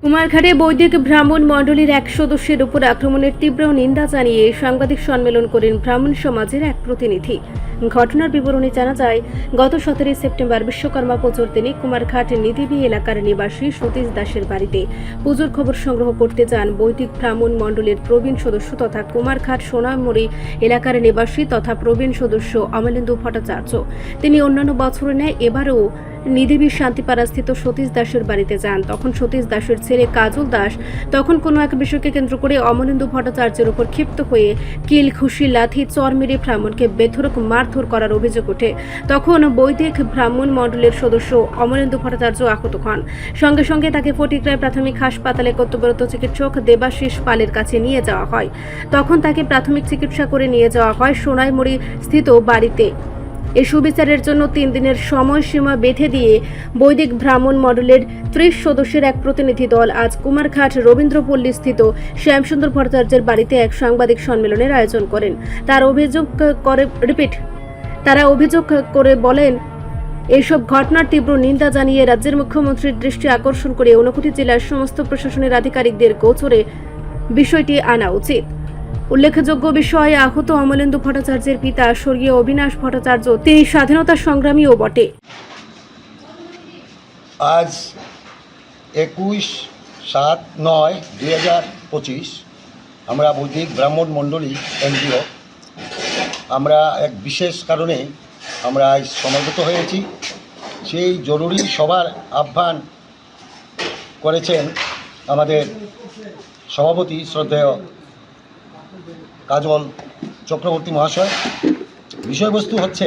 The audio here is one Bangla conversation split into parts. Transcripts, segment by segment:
কুমারঘাটে বৈদিক ব্রাহ্মণ মণ্ডলীর এক সদস্যের উপর আক্রমণের তীব্র নিন্দা জানিয়ে সাংবাদিক সম্মেলন করেন ব্রাহ্মণ সমাজের এক প্রতিনিধি। ঘটনার বিবরণী জানা যায়, গত 17 সেপ্টেম্বর বিশ্বকর্মা পুজোর দিনে কুমারঘাট নিদিবি এলাকার নিবাসী সতীশ দাসের বাড়িতে পুজোর খবর সংগ্রহ করতে যান বৈদিক ব্রাহ্মণ মণ্ডলের প্রবীণ সদস্য তথা কুমারঘাট সোনামুড়ি এলাকার নিবাসী তথা প্রবীণ সদস্য অমলেন্দু ভট্টাচার্য। তিনি অন্যান্য বছরের ন্যায় এবারও নিদিবি শান্তিপাড়াস্থিত সতীশ দাসের বাড়িতে যান। তখন সতীশ দাসের ছেলে কাজল দাস তখন কোনো এক বিষয়কে কেন্দ্র করে অমলেন্দু ভট্টাচার্যের উপর ক্ষিপ্ত হয়ে কিল, ঘুষি, লাথি, চর মেরে ব্রাহ্মণকে বেধড়ক মারধর করার অভিযোগ ওঠে। তখন বৈদিক ব্রাহ্মণ মণ্ডলের সদস্য অমলেন্দু ভট্টাচার্য আহত হন। সঙ্গে সঙ্গে তাকে ফটিকরায় প্রাথমিক হাসপাতালে কর্তব্যরত চিকিৎসক দেবাশিস পালের কাছে নিয়ে যাওয়া হয়। তখন তাকে প্রাথমিক চিকিৎসা করে নিয়ে যাওয়া হয় সোনাইমুড়ি স্থিত বাড়িতে। এই সুবিচারের জন্য 3 দিনের সময়সীমা বেঁধে দিয়ে বৈদিক ব্রাহ্মণ মণ্ডলের 30 সদস্যের এক প্রতিনিধি দল আজ কুমারঘাট রবীন্দ্রপল্লী স্থিত শ্যামসুন্দর ভট্টাচার্যের বাড়িতে এক সাংবাদিক সম্মেলনের আয়োজন করেন। তারা অভিযোগ করে বলেন, এইসব ঘটনার তীব্র নিন্দা জানিয়ে রাজ্যের মুখ্যমন্ত্রীর দৃষ্টি আকর্ষণ করে ঊনকোটি জেলার সমস্ত প্রশাসনের আধিকারিকদের গোচরে বিষয়টি আনা উচিত। উল্লেখযোগ্য বিষয়ে আহত অমলেন্দু ভট্টাচার্যের পিতা স্বর্গীয় অবিনাশ ভট্টাচার্য, তিনি স্বাধীনতা সংগ্রামীও বটে। আজ 21/7/9/2025 আমরা বৈদিক ব্রাহ্মণ মণ্ডলী এনজিও আমরা এক বিশেষ কারণে আমরা আজ সমবেত হয়েছি। সেই জরুরি সভার আহ্বান করেছেন আমাদের সভাপতি শ্রদ্ধেয় কাজল চক্রবর্তী মহাশয়। বিষয়বস্তু হচ্ছে,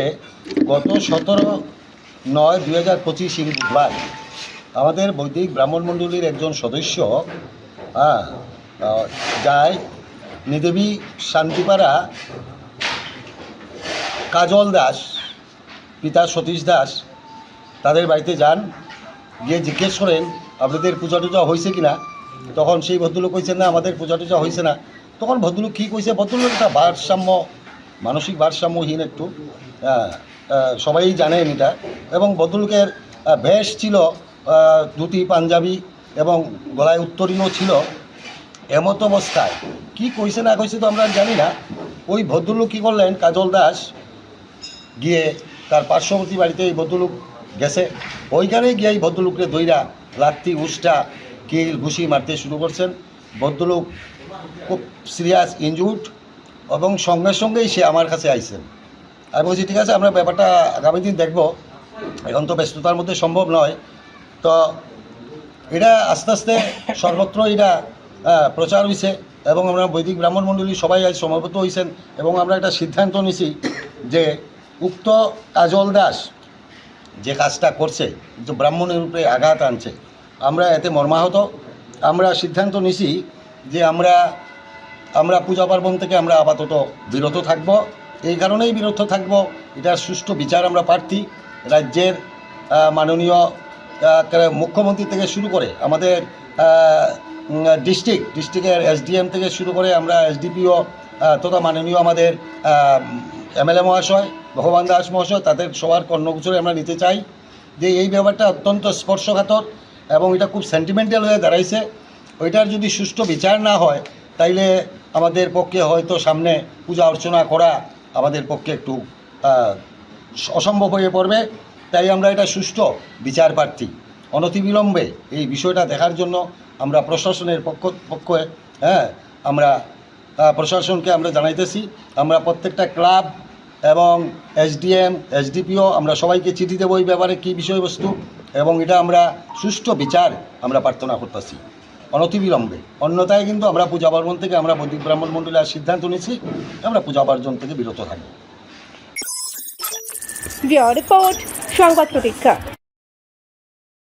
গত 17/9/2025 বুধবার আমাদের বৈদিক ব্রাহ্মণ মণ্ডলীর একজন সদস্য যায় নিদেবী শান্তিপাড়া কাজল দাস, পিতা সতীশ দাস, তাদের বাড়িতে যান। গিয়ে জিজ্ঞেস করেন আপনাদের পূজা টুজা হয়েছে কিনা। তখন সেই ভদ্রলোক কইছেন না, আমাদের পূজা টুজা হয়েছে না। তখন ভদ্রলোক কী কইছে, ভদ্রলোক একটা মানসিক ভারসাম্যহীন একটু, সবাই জানেন এটা। এবং ভদ্রলোকের ভেষ ছিল ধুতি পাঞ্জাবি এবং গলায় উত্তরীণও ছিল। এমত অবস্থায় কী কইছে না কইছে তো আমরা জানি না। ওই ভদ্রলোক কী করলেন, কাজল দাস গিয়ে তার পার্শ্ববর্তী বাড়িতে এই ভদ্রলোক গেছে, ওইখানে গিয়ে এই ভদ্রলোককে দইরা লাত্তি, উষ্টা, কিল, ঘুষি মারতে শুরু করছেন। ভদ্রলোক খুব সিরিয়াস ইনজুর্ড এবং সঙ্গে সঙ্গেই সে আমার কাছে আইছেন। আমি বলছি ঠিক আছে, আমরা ব্যাপারটা আগামী দিন দেখব, এখন তো ব্যস্ততার মধ্যে সম্ভব নয়। তো এটা আস্তে আস্তে সর্বত্র এটা প্রচার হয়েছে এবং আমরা বৈদিক ব্রাহ্মণ মণ্ডলী সবাই আজ সমবেত হয়েছেন এবং আমরা একটা সিদ্ধান্ত নিছি যে উক্ত কাজল দাস যে কাজটা করছে, যে ব্রাহ্মণের উপরে আঘাত আনছে, আমরা এতে মর্মাহত। আমরা সিদ্ধান্ত নিছি যে আমরা পূজা পার্বণ থেকে আমরা আপাতত বিরত থাকব। এই কারণেই বিরত থাকব, এটার সুষ্ঠু বিচার আমরা প্রার্থী। রাজ্যের মাননীয় মুখ্যমন্ত্রী থেকে শুরু করে আমাদের ডিস্ট্রিক্টের এসডিএম থেকে শুরু করে আমরা এসডিপিও তথা মাননীয় আমাদের এমএলএ মহাশয় ভগবান দাস মহাশয়, তাদের সবার কর্ণগোচরে আমরা নিতে চাই যে এই ব্যাপারটা অত্যন্ত স্পর্শকাতর এবং এটা খুব সেন্টিমেন্টাল হয়ে দাঁড়াইছে। ওইটার যদি সুষ্ঠু বিচার না হয় তাইলে আমাদের পক্ষে হয়তো সামনে পূজা অর্চনা করা আমাদের পক্ষে একটু অসম্ভব হয়ে পড়বে। তাই আমরা এটা সুষ্ঠু বিচার প্রার্থী। অনতিবিলম্বে এই বিষয়টা দেখার জন্য আমরা প্রশাসনের পক্ষে আমরা প্রশাসনকে আমরা জানাইতেছি। আমরা প্রত্যেকটা ক্লাব এবং এসডিএম এসডিপিও আমরা সবাইকে চিঠি দেবো এই ব্যাপারে কী বিষয়বস্তু, এবং এটা আমরা সুষ্ঠু বিচার আমরা প্রার্থনা করতেছি অনতিবিলম্বে। অন্যথায় কিন্তু আমরা পূজা পার্বণ থেকে আমরা বৈদিক ব্রাহ্মণ মণ্ডলীর সিদ্ধান্ত নিচ্ছি, আমরা পূজা পার্বণ থেকে বিরত থাকব। রিপোর্ট সংবাদ প্রতীক্ষা।